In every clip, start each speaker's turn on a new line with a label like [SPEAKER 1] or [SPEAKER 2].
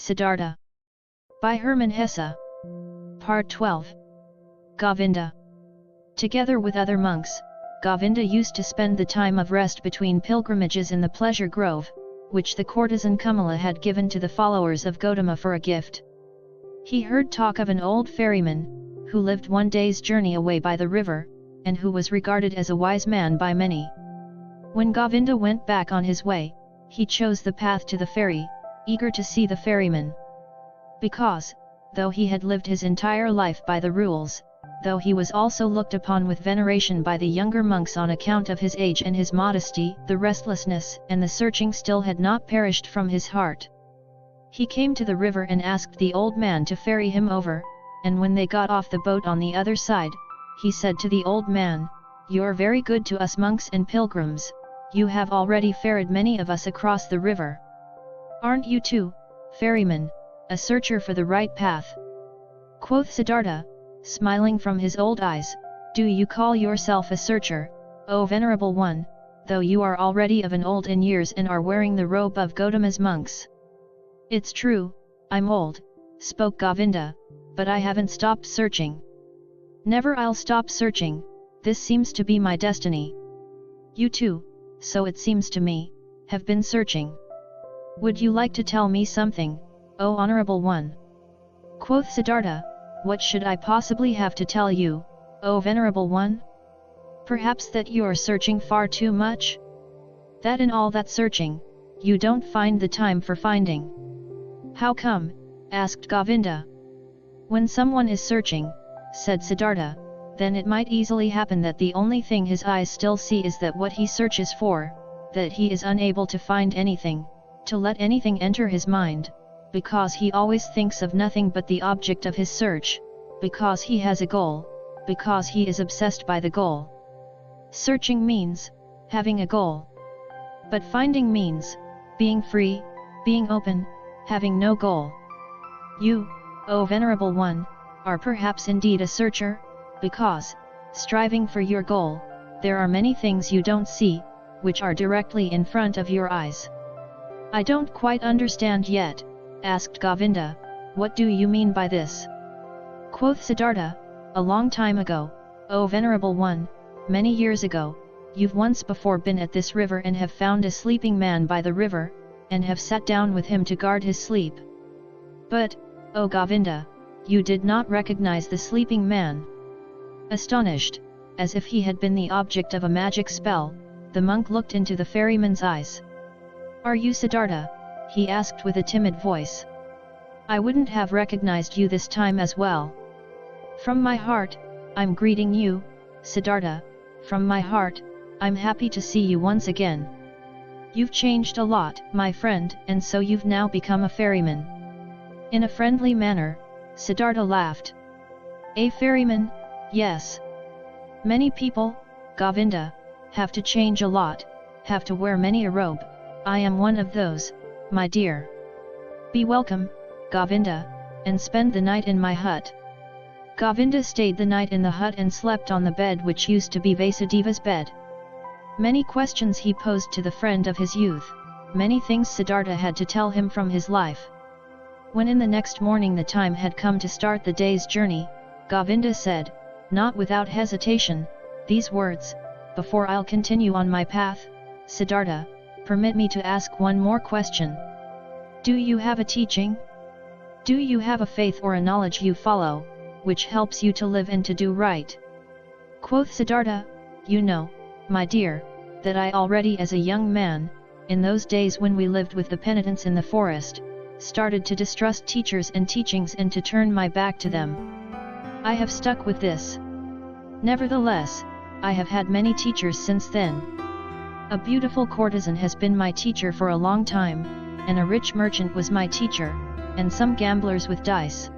[SPEAKER 1] Siddhartha. By Hermann Hesse. Part 12. Govinda. Together with other monks, Govinda used to spend the time of rest between pilgrimages in the pleasure grove, which the courtesan Kamala had given to the followers of Gautama for a gift. He heard talk of an old ferryman, who lived one day's journey away by the river, and who was regarded as a wise man by many. When Govinda went back on his way, he chose the path to the ferry, eager to see the ferryman. Because, though he had lived his entire life by the rules, though he was also looked upon with veneration by the younger monks on account of his age and his modesty, the restlessness and the searching still had not perished from his heart. He came to the river and asked the old man to ferry him over, and when they got off the boat on the other side, he said to the old man, "You're very good to us monks and pilgrims, you have already ferried many of us across the river. Aren't you too, ferryman, a searcher for the right path?" Quoth Siddhartha, smiling from his old eyes, "Do you call yourself a searcher, O venerable one, though you are already of an old in years and are wearing the robe of Gautama's monks?" "It's true, I'm old," spoke Govinda, "but I haven't stopped searching. Never I'll stop searching, this seems to be my destiny. You too, so it seems to me, have been searching. Would you like to tell me something, O honorable one?" Quoth Siddhartha, "What should I possibly have to tell you, O venerable one? Perhaps that you're searching far too much? That in all that searching, you don't find the time for finding." "How come?" asked Govinda. "When someone is searching," said Siddhartha, "then it might easily happen that the only thing his eyes still see is that what he searches for, that he is unable to find anything, to let anything enter his mind, because he always thinks of nothing but the object of his search, because he has a goal, because he is obsessed by the goal. Searching means having a goal. But finding means being free, being open, having no goal. You, O venerable one, are perhaps indeed a searcher, because, striving for your goal, there are many things you don't see, which are directly in front of your eyes." "I don't quite understand yet," asked Govinda, "what do you mean by this?" Quoth Siddhartha, "A long time ago, O venerable one, many years ago, you've once before been at this river and have found a sleeping man by the river, and have sat down with him to guard his sleep. But, O Govinda, you did not recognize the sleeping man." Astonished, as if he had been the object of a magic spell, the monk looked into the ferryman's eyes. "Are you Siddhartha?" he asked with a timid voice. "I wouldn't have recognized you this time as well. From my heart, I'm greeting you, Siddhartha, from my heart, I'm happy to see you once again. You've changed a lot, my friend, and so you've now become a ferryman." In a friendly manner, Siddhartha laughed. "A ferryman, yes. Many people, Govinda, have to change a lot, have to wear many a robe. I am one of those, my dear. Be welcome, Govinda, and spend the night in my hut." Govinda stayed the night in the hut and slept on the bed which used to be Vasudeva's bed. Many questions he posed to the friend of his youth, many things Siddhartha had to tell him from his life. When in the next morning the time had come to start the day's journey, Govinda said, not without hesitation, these words, "Before I'll continue on my path, Siddhartha, permit me to ask one more question. Do you have a teaching? Do you have a faith or a knowledge you follow, which helps you to live and to do right?" Quoth Siddhartha, "You know, my dear, that I already as a young man, in those days when we lived with the penitents in the forest, started to distrust teachers and teachings and to turn my back to them. I have stuck with this. Nevertheless, I have had many teachers since then. A beautiful courtesan has been my teacher for a long time, and a rich merchant was my teacher, and some gamblers with dice.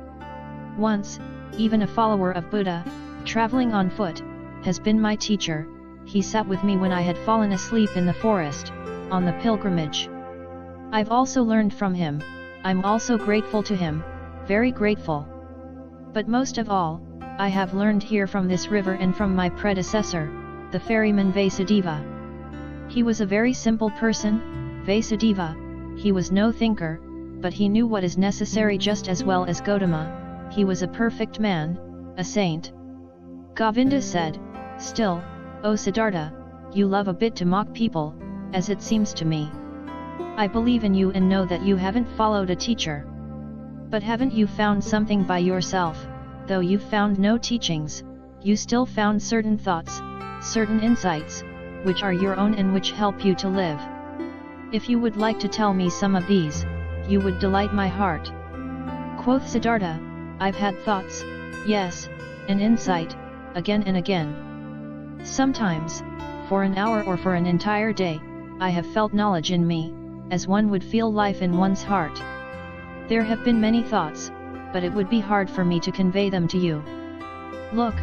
[SPEAKER 1] Once, even a follower of Buddha, traveling on foot, has been my teacher. He sat with me when I had fallen asleep in the forest, on the pilgrimage. I've also learned from him, I'm also grateful to him, very grateful. But most of all, I have learned here from this river and from my predecessor, the ferryman Vasudeva. He was a very simple person, Vasudeva, he was no thinker, but he knew what is necessary just as well as Gautama. He was a perfect man, a saint. Govinda said, "Still, O Siddhartha, you love a bit to mock people, as it seems to me. I believe in you and know that you haven't followed a teacher. But haven't you found something by yourself? Though you found no teachings, you still found certain thoughts, certain insights, which are your own and which help you to live. If you would like to tell me some of these, you would delight my heart." Quoth Siddhartha, "I've had thoughts, yes, an insight, again and again. Sometimes, for an hour or for an entire day, I have felt knowledge in me, as one would feel life in one's heart. There have been many thoughts, but it would be hard for me to convey them to you. Look,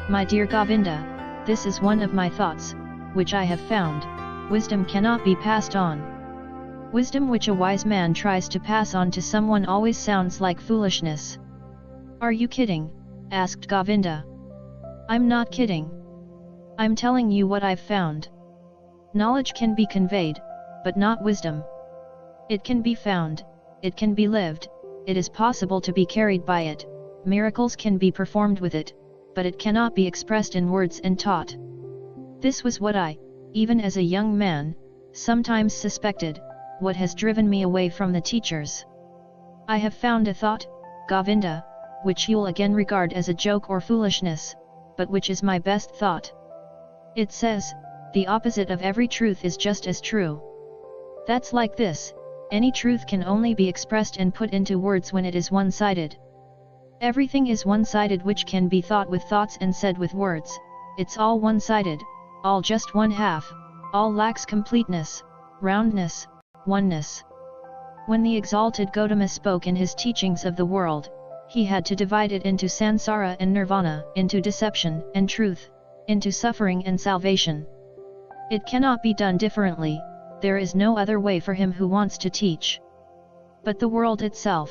[SPEAKER 1] my dear Govinda, this is one of my thoughts, which I have found. Wisdom cannot be passed on. Wisdom which a wise man tries to pass on to someone always sounds like foolishness." "Are you kidding?" asked Govinda. "I'm not kidding. I'm telling you what I've found. Knowledge can be conveyed, but not wisdom. It can be found, it can be lived, it is possible to be carried by it, miracles can be performed with it, but it cannot be expressed in words and taught. This was what I, even as a young man, sometimes suspected, what has driven me away from the teachers. I have found a thought, Govinda, which you'll again regard as a joke or foolishness, but which is my best thought. It says, the opposite of every truth is just as true. That's like this: any truth can only be expressed and put into words when it is one-sided. Everything is one-sided which can be thought with thoughts and said with words. It's all one-sided, all just one half, all lacks completeness, roundness, oneness. When the exalted Gautama spoke in his teachings of the world, he had to divide it into samsara and nirvana, into deception and truth, into suffering and salvation. It cannot be done differently, there is no other way for him who wants to teach. But the world itself,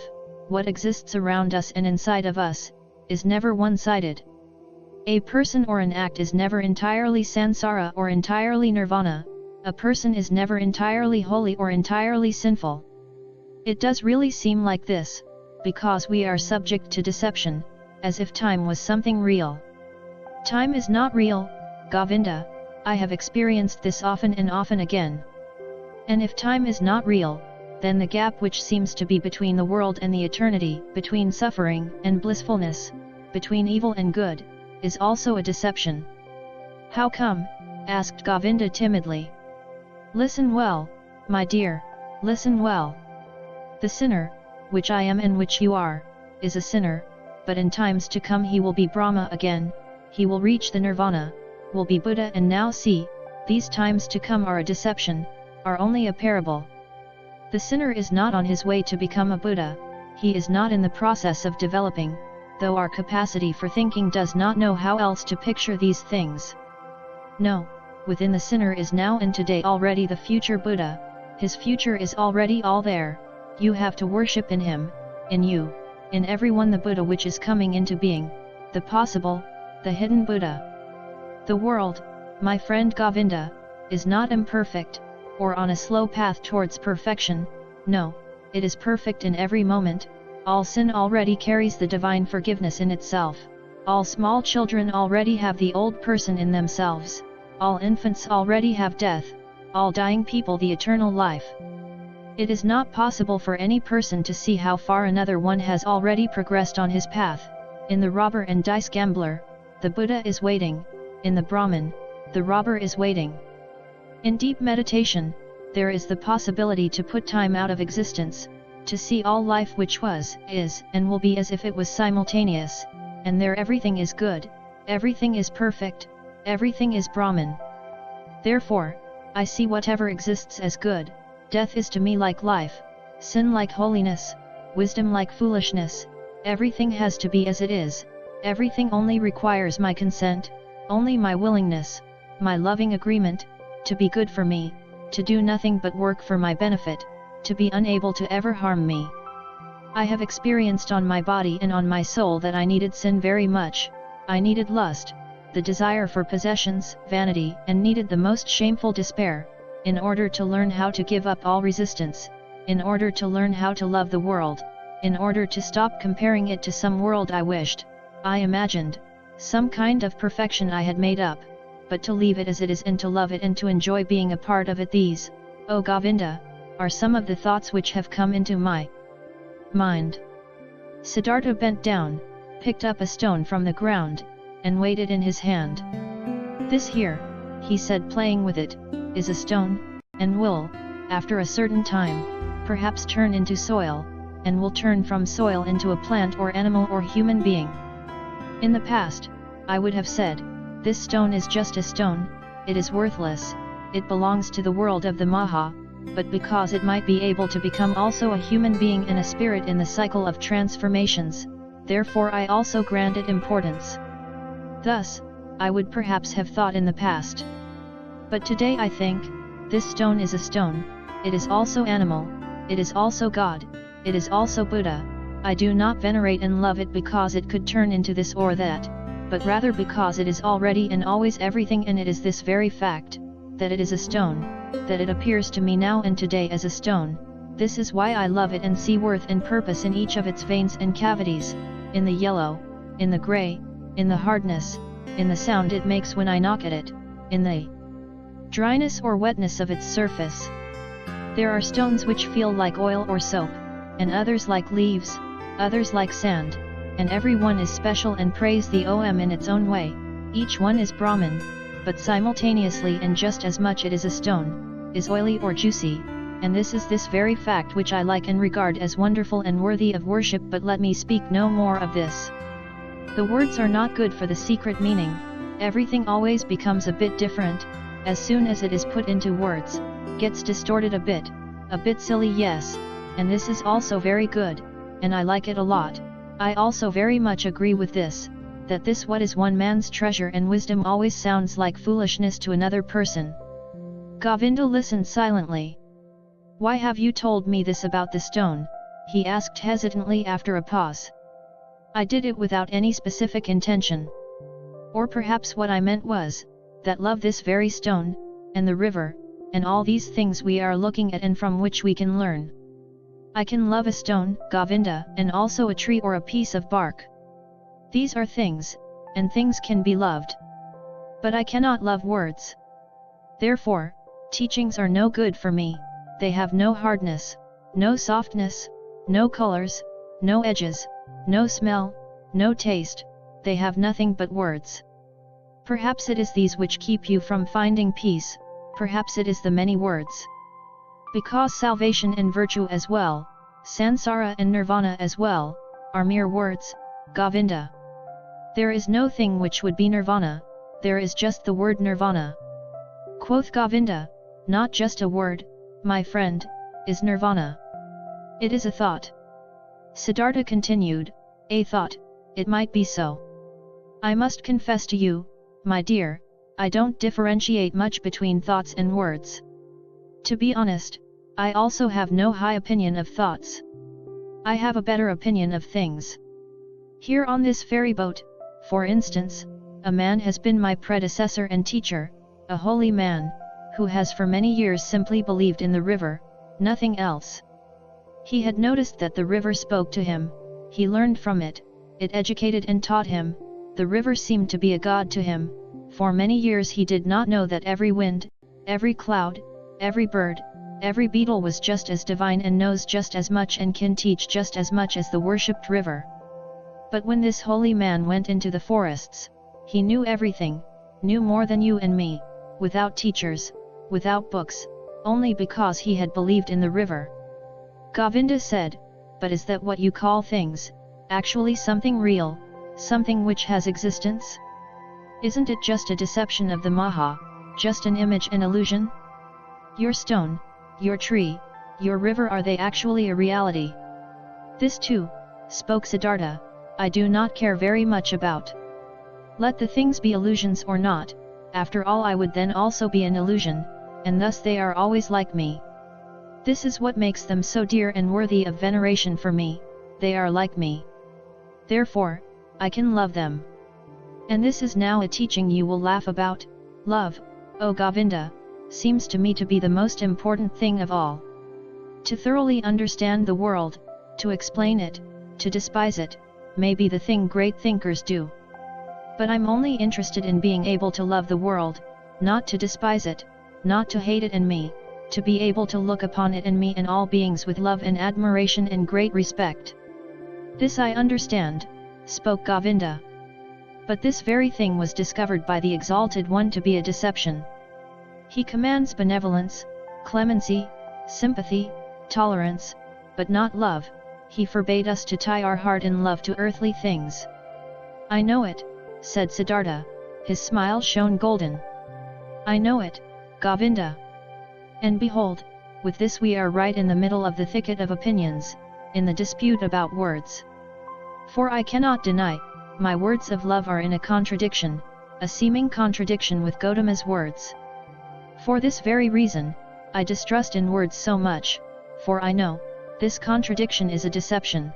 [SPEAKER 1] what exists around us and inside of us, is never one-sided. A person or an act is never entirely samsara or entirely nirvana, a person is never entirely holy or entirely sinful. It does really seem like this, because we are subject to deception, as if time was something real. Time is not real, Govinda, I have experienced this often and often again. And if time is not real, then the gap which seems to be between the world and the eternity, between suffering and blissfulness, between evil and good, is also a deception. How come? Asked Govinda timidly. Listen well, my dear, listen well. The sinner, which I am and which you are, is a sinner, but in times to come he will be Brahma again, he will reach the nirvana, will be Buddha, and now see, these times to come are a deception, are only a parable. The sinner is not on his way to become a Buddha, he is not in the process of developing, though our capacity for thinking does not know how else to picture these things. No, within the sinner is now and today already the future Buddha, his future is already all there, you have to worship in him, in you, in everyone the Buddha which is coming into being, the possible, the hidden Buddha. The world, my friend Govinda, is not imperfect, or on a slow path towards perfection, no, it is perfect in every moment, all sin already carries the divine forgiveness in itself, all small children already have the old person in themselves, all infants already have death, all dying people the eternal life. It is not possible for any person to see how far another one has already progressed on his path. In the robber and dice gambler, the Buddha is waiting, in the Brahmin, the robber is waiting. In deep meditation, there is the possibility to put time out of existence, to see all life which was, is, and will be as if it was simultaneous, and there everything is good, everything is perfect, everything is Brahman. Therefore, I see whatever exists as good, death is to me like life, sin like holiness, wisdom like foolishness, everything has to be as it is, everything only requires my consent, only my willingness, my loving agreement, to be good for me, to do nothing but work for my benefit, to be unable to ever harm me. I have experienced on my body and on my soul that I needed sin very much, I needed lust, the desire for possessions, vanity, and needed the most shameful despair, in order to learn how to give up all resistance, in order to learn how to love the world, in order to stop comparing it to some world I wished, I imagined, some kind of perfection I had made up, but to leave it as it is and to love it and to enjoy being a part of it. These, O Govinda, are some of the thoughts which have come into my mind. Siddhartha bent down, picked up a stone from the ground, and weighed it in his hand. This here, he said playing with it, is a stone, and will, after a certain time, perhaps turn into soil, and will turn from soil into a plant or animal or human being. In the past, I would have said, this stone is just a stone, it is worthless, it belongs to the world of the Maha, but because it might be able to become also a human being and a spirit in the cycle of transformations, therefore I also grant it importance. Thus, I would perhaps have thought in the past. But today I think, this stone is a stone, it is also animal, it is also God, it is also Buddha. I do not venerate and love it because it could turn into this or that, but rather because it is already and always everything, and it is this very fact, that it is a stone, that it appears to me now and today as a stone. This is why I love it and see worth and purpose in each of its veins and cavities, in the yellow, in the gray, in the hardness, in the sound it makes when I knock at it, in the dryness or wetness of its surface. There are stones which feel like oil or soap, and others like leaves, others like sand, and every one is special and praise the Om in its own way. Each one is Brahman, but simultaneously and just as much it is a stone, is oily or juicy, and this is this very fact which I like and regard as wonderful and worthy of worship. But let me speak no more of this. The words are not good for the secret meaning. Everything always becomes a bit different, as soon as it is put into words, gets distorted a bit silly, yes, and this is also very good, and I like it a lot. I also very much agree with this, that this what is one man's treasure and wisdom always sounds like foolishness to another person. Govinda listened silently. Why have you told me this about the stone? He asked hesitantly after a pause. I did it without any specific intention. Or perhaps what I meant was, that love this very stone, and the river, and all these things we are looking at and from which we can learn. I can love a stone, Govinda, and also a tree or a piece of bark. These are things, and things can be loved. But I cannot love words. Therefore, teachings are no good for me. They have no hardness, no softness, no colors, no edges, no smell, no taste, they have nothing but words. Perhaps it is these which keep you from finding peace, perhaps it is the many words. Because salvation and virtue as well, sansara and nirvana as well, are mere words, Govinda. There is no thing which would be nirvana, there is just the word nirvana. Quoth Govinda, not just a word, my friend, is nirvana. It is a thought. Siddhartha continued, a thought, it might be so. I must confess to you, my dear, I don't differentiate much between thoughts and words. To be honest, I also have no high opinion of thoughts. I have a better opinion of things. Here on this ferry boat, for instance, a man has been my predecessor and teacher, a holy man, who has for many years simply believed in the river, nothing else. He had noticed that the river spoke to him, he learned from it, it educated and taught him, the river seemed to be a god to him. For many years he did not know that every wind, every cloud, every bird, every beetle was just as divine and knows just as much and can teach just as much as the worshipped river. But when this holy man went into the forests, he knew everything, knew more than you and me, without teachers, without books, only because he had believed in the river. Govinda said, but is that what you call things, actually something real, something which has existence? Isn't it just a deception of the Maha, just an image and illusion? Your stone, your tree, your river, are they actually a reality? This too, spoke Siddhartha, I do not care very much about. Let the things be illusions or not, after all I would then also be an illusion, and thus they are always like me. This is what makes them so dear and worthy of veneration for me, they are like me. Therefore, I can love them. And this is now a teaching you will laugh about. Love, O Govinda, seems to me to be the most important thing of all. To thoroughly understand the world, to explain it, to despise it, may be the thing great thinkers do. But I'm only interested in being able to love the world, not to despise it, not to hate it and me, to be able to look upon it and me and all beings with love and admiration and great respect. This I understand, spoke Govinda. But this very thing was discovered by the Exalted One to be a deception. He commands benevolence, clemency, sympathy, tolerance, but not love. He forbade us to tie our heart in love to earthly things. I know it, said Siddhartha, his smile shone golden. I know it, Govinda. And behold, with this we are right in the middle of the thicket of opinions, in the dispute about words. For I cannot deny, my words of love are in a contradiction, a seeming contradiction with Gautama's words. For this very reason, I distrust in words so much, for I know, this contradiction is a deception.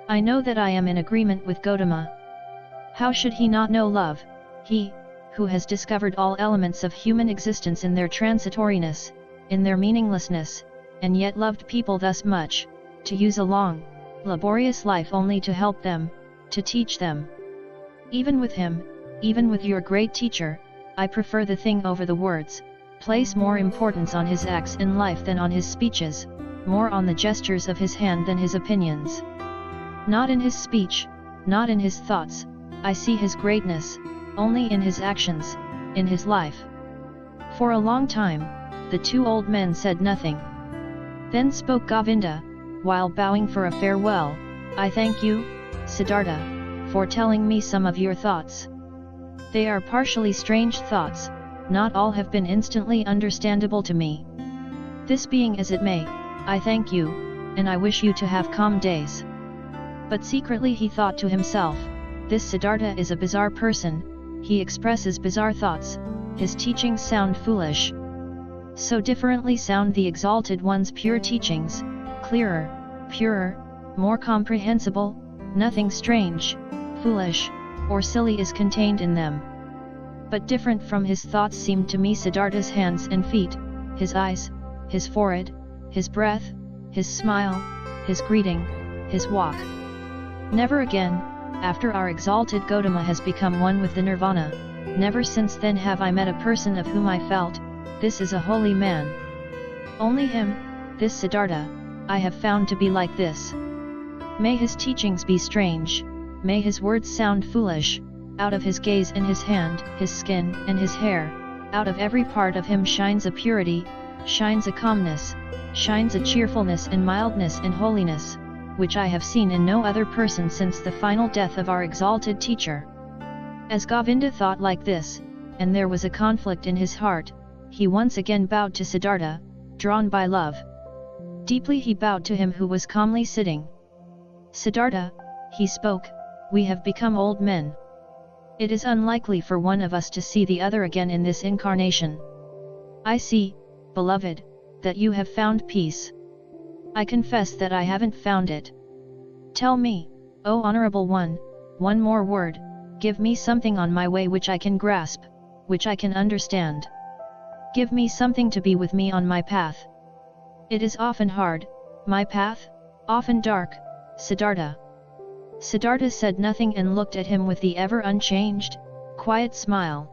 [SPEAKER 1] I know that I am in agreement with Gautama. How should he not know love, he, who has discovered all elements of human existence in their transitoriness, in their meaninglessness, and yet loved people thus much, to use a long, laborious life only to help them, to teach them. Even with him, even with your great teacher, I prefer the thing over the words, place more importance on his acts in life than on his speeches, more on the gestures of his hand than his opinions. Not in his speech, not in his thoughts, I see his greatness, only in his actions, in his life. For a long time, the two old men said nothing. Then spoke Govinda, while bowing for a farewell, I thank you, Siddhartha, for telling me some of your thoughts. They are partially strange thoughts, not all have been instantly understandable to me. This being as it may, I thank you, and I wish you to have calm days. But secretly he thought to himself, this Siddhartha is a bizarre person, he expresses bizarre thoughts, his teachings sound foolish. So differently sound the Exalted One's pure teachings, clearer, purer, more comprehensible, nothing strange, foolish, or silly is contained in them. But different from his thoughts seemed to me Siddhartha's hands and feet, his eyes, his forehead, his breath, his smile, his greeting, his walk. Never again, after our exalted Gautama has become one with the nirvana, never since then have I met a person of whom I felt, this is a holy man. Only him, this Siddhartha, I have found to be like this. May his teachings be strange, may his words sound foolish, out of his gaze and his hand, his skin and his hair, out of every part of him shines a purity, shines a calmness, shines a cheerfulness and mildness and holiness, which I have seen in no other person since the final death of our exalted teacher. As Govinda thought like this, and there was a conflict in his heart, he once again bowed to Siddhartha, drawn by love. Deeply he bowed to him who was calmly sitting. Siddhartha, he spoke, we have become old men. It is unlikely for one of us to see the other again in this incarnation. I see, beloved, that you have found peace. I confess that I haven't found it. Tell me, O Honorable One, one more word, give me something on my way which I can grasp, which I can understand. Give me something to be with me on my path. It is often hard, my path, often dark, Siddhartha. Siddhartha said nothing and looked at him with the ever unchanged, quiet smile.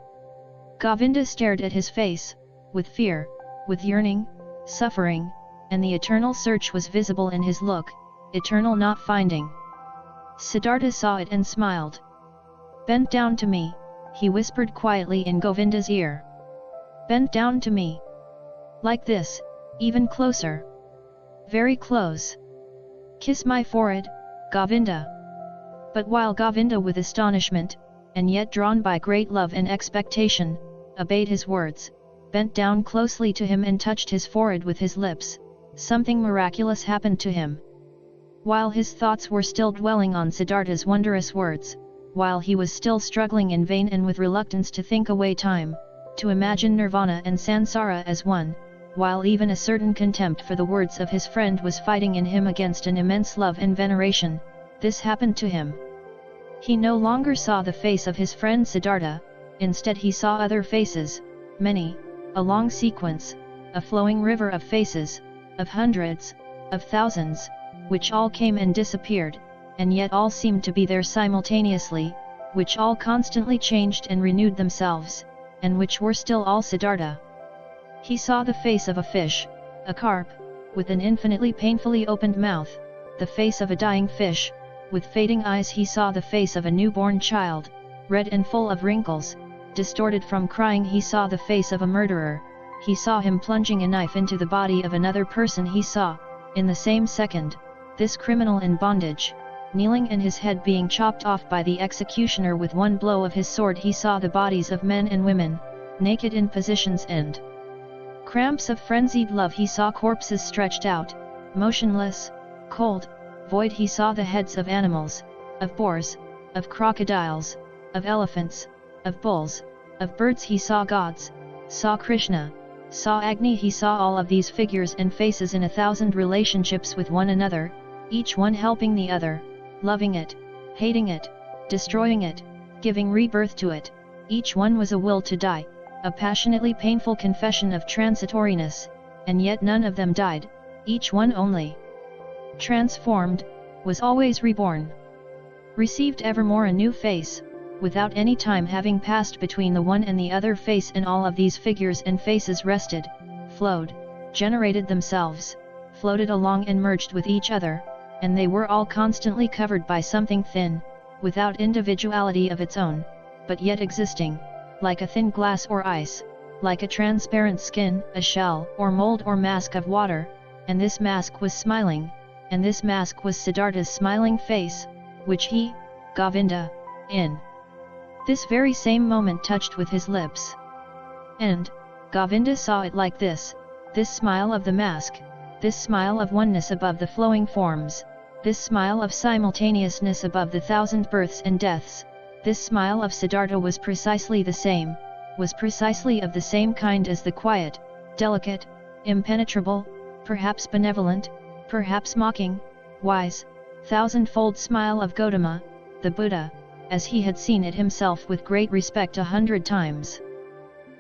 [SPEAKER 1] Govinda stared at his face, with fear, with yearning, suffering, and the eternal search was visible in his look, eternal not finding. Siddhartha saw it and smiled. Bend down to me, he whispered quietly in Govinda's ear. Bend down to me. Like this, even closer. Very close. Kiss my forehead, Govinda. But while Govinda with astonishment, and yet drawn by great love and expectation, obeyed his words, bent down closely to him and touched his forehead with his lips, something miraculous happened to him. While his thoughts were still dwelling on Siddhartha's wondrous words, while he was still struggling in vain and with reluctance to think away time, to imagine nirvana and samsara as one, while even a certain contempt for the words of his friend was fighting in him against an immense love and veneration, this happened to him. He no longer saw the face of his friend Siddhartha, instead he saw other faces, many, a long sequence, a flowing river of faces, of hundreds, of thousands, which all came and disappeared, and yet all seemed to be there simultaneously, which all constantly changed and renewed themselves, and which were still all Siddhartha. He saw the face of a fish, a carp, with an infinitely painfully opened mouth, the face of a dying fish, with fading eyes. He saw the face of a newborn child, red and full of wrinkles, distorted from crying. He saw the face of a murderer. He saw him plunging a knife into the body of another person. He saw, in the same second, this criminal in bondage, kneeling and his head being chopped off by the executioner with one blow of his sword. He saw the bodies of men and women, naked in positions and cramps of frenzied love. He saw corpses stretched out, motionless, cold, void. He saw the heads of animals, of boars, of crocodiles, of elephants, of bulls, of birds. He saw gods, saw Krishna, saw Agni. He saw all of these figures and faces in 1,000 relationships with one another, each one helping the other, loving it, hating it, destroying it, giving rebirth to it. Each one was a will to die, a passionately painful confession of transitoriness, and yet none of them died, each one only transformed, was always reborn, received evermore a new face, without any time having passed between the one and the other face. And all of these figures and faces rested, flowed, generated themselves, floated along and merged with each other, and they were all constantly covered by something thin, without individuality of its own, but yet existing, like a thin glass or ice, like a transparent skin, a shell or mold or mask of water. And this mask was smiling, and this mask was Siddhartha's smiling face, which he, Govinda, in this very same moment touched with his lips. And Govinda saw it like this smile of the mask, this smile of oneness above the flowing forms, this smile of simultaneousness above the 1,000 births and deaths. This smile of Siddhartha was precisely the same, was precisely of the same kind as the quiet, delicate, impenetrable, perhaps benevolent, perhaps mocking, wise, 1,000-fold smile of Gautama, the Buddha, as he had seen it himself with great respect 100 times.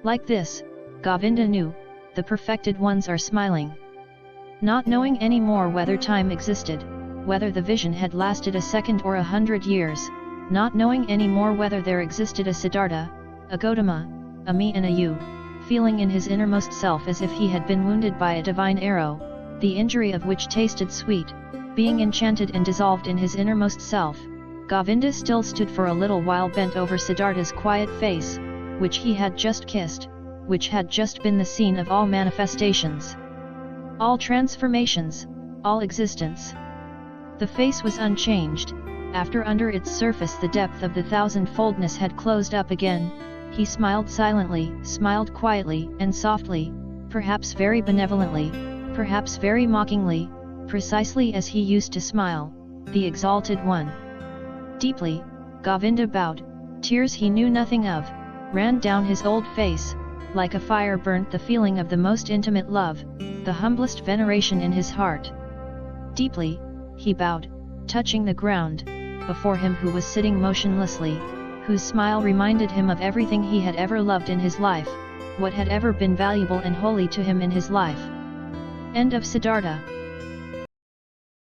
[SPEAKER 1] Like this, Govinda knew, the perfected ones are smiling. Not knowing any more whether time existed, whether the vision had lasted a second or 100 years, not knowing any more whether there existed a Siddhartha, a Gautama, a me and a you, feeling in his innermost self as if he had been wounded by a divine arrow, the injury of which tasted sweet, being enchanted and dissolved in his innermost self, Govinda still stood for a little while bent over Siddhartha's quiet face, which he had just kissed, which had just been the scene of all manifestations, all transformations, all existence. The face was unchanged. After under its surface the depth of the 1,000-foldness had closed up again, he smiled silently, smiled quietly and softly, perhaps very benevolently, perhaps very mockingly, precisely as he used to smile, the exalted one. Deeply, Govinda bowed. Tears he knew nothing of, ran down his old face, like a fire burnt the feeling of the most intimate love, the humblest veneration in his heart. Deeply, he bowed, touching the ground, before him who was sitting motionlessly, whose smile reminded him of everything he had ever loved in his life, what had ever been valuable and holy to him in his life. End of Siddhartha.